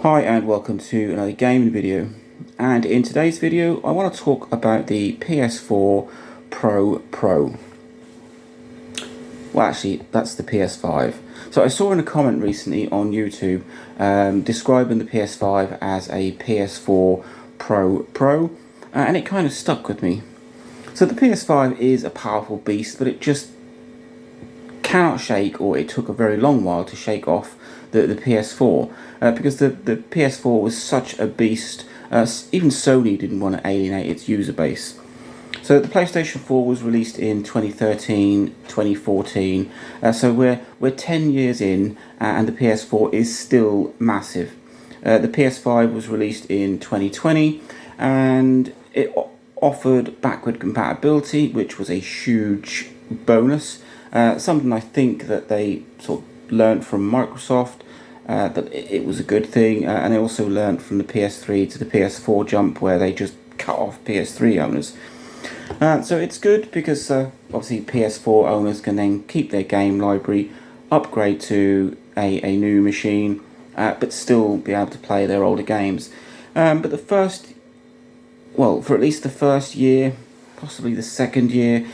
Hi and welcome to another gaming video, and in today's video I want to talk about the PS4 Pro Pro. Well, actually that's the PS5. So I saw in a comment recently on YouTube describing the PS5 as a PS4 Pro Pro, and it kind of stuck with me. So the PS5 is a powerful beast, but it just cannot shake, or it took a very long while to shake off the PS4 because the PS4 was such a beast. Even Sony didn't want to alienate its user base. So the PlayStation 4 was released in 2013, 2014. So we're 10 years in, and the PS4 is still massive. The PS5 was released in 2020, and it offered backward compatibility, which was a huge bonus. Something I think that they sort of learned from Microsoft, that it was a good thing, and they also learned from the PS3 to the PS4 jump where they just cut off PS3 owners. So it's good because obviously PS4 owners can then keep their game library, upgrade to a new machine, but still be able to play their older games. But for at least the first year, possibly the second year,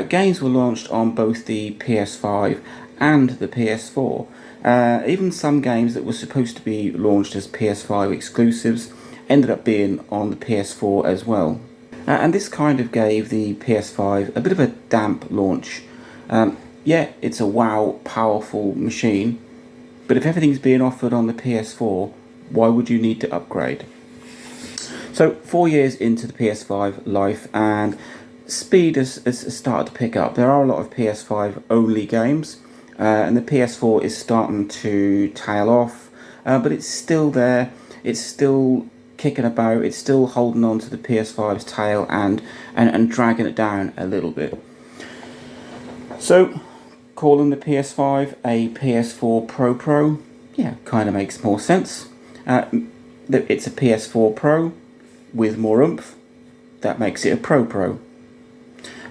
games were launched on both the PS5 and the PS4. Even some games that were supposed to be launched as PS5 exclusives ended up being on the PS4 as well. And this kind of gave the PS5 a bit of a damp launch. Yeah, it's a wow, powerful machine, but if everything's being offered on the PS4, why would you need to upgrade? So 4 years into the PS5 life, and speed has started to pick up. There are a lot of PS5 only games, and the PS4 is starting to tail off, but it's still there. It's still kicking about. It's still holding on to the PS5's tail and dragging it down a little bit. So calling the PS5 a PS4 Pro Pro, yeah, kind of makes more sense. It's a PS4 Pro with more oomph. That makes it a Pro Pro.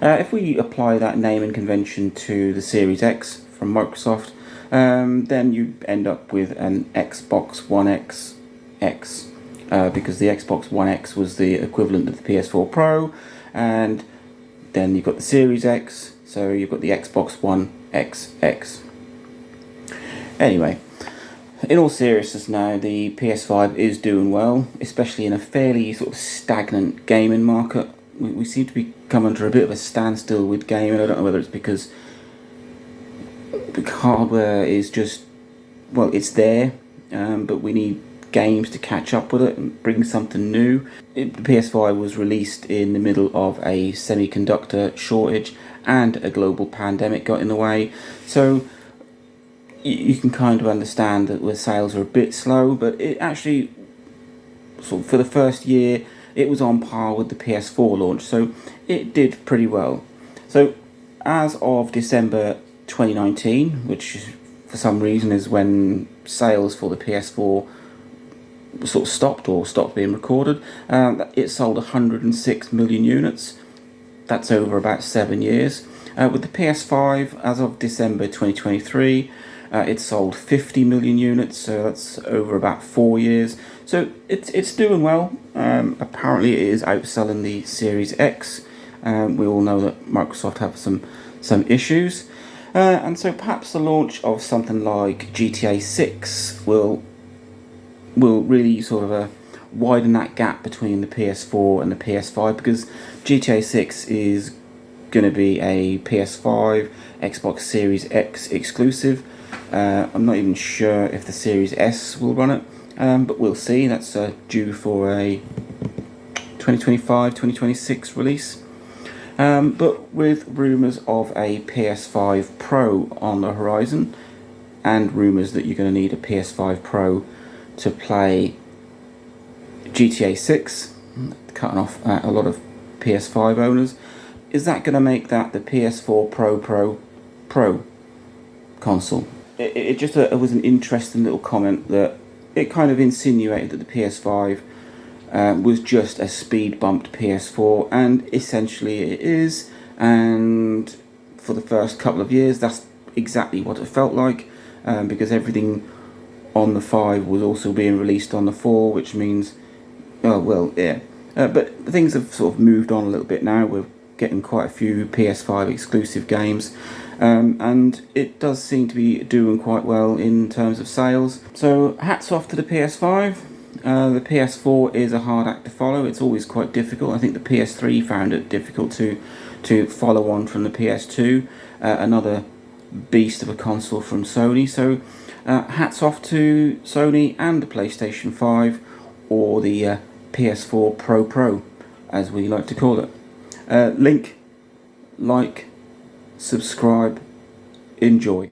If we apply that naming convention to the Series X from Microsoft, then you end up with an Xbox One X, because the Xbox One X was the equivalent of the PS4 Pro, and then you've got the Series X, so you've got the Xbox One XX. Anyway, in all seriousness now, the PS5 is doing well, especially in a fairly sort of stagnant gaming market. We seem to be coming under a bit of a standstill with gaming. I don't know whether it's because the hardware is just, well, it's there, but we need games to catch up with it and bring something new. The PS5 was released in the middle of a semiconductor shortage, and a global pandemic got in the way. So you can kind of understand that the sales are a bit slow, but it actually, sort of for the first year, it was on par with the PS4 launch, so it did pretty well. So as of December 2019, which for some reason is when sales for the PS4 sort of stopped being recorded, it sold 106 million units. That's over about 7 years. With the PS5, as of December 2023, it sold 50 million units, so that's over about 4 years. So it's doing well. Apparently it is outselling the Series X. We all know that Microsoft have some issues. And so perhaps the launch of something like GTA 6 will really sort of widen that gap between the PS4 and the PS5, because GTA 6 is going to be a PS5, Xbox Series X exclusive. I'm not even sure if the Series S will run it, but we'll see. That's due for a 2025-2026 release. But with rumours of a PS5 Pro on the horizon, and rumours that you're going to need a PS5 Pro to play GTA 6, cutting off a lot of PS5 owners, is that going to make that the PS4 Pro console? It just was an interesting little comment that it kind of insinuated that the PS5 was just a speed bumped PS4, and essentially it is, and for the first couple of years that's exactly what it felt like, because everything on the 5 was also being released on the 4, which means, oh well, yeah. But things have sort of moved on a little bit now. We're getting quite a few PS5 exclusive games, and it does seem to be doing quite well in terms of sales. So hats off to the PS5. The PS4 is a hard act to follow. It's always quite difficult. I think the PS3 found it difficult to follow on from the PS2, another beast of a console from Sony. So hats off to Sony and the PlayStation 5, or the PS4 Pro Pro, as we like to call it. Like, subscribe, enjoy.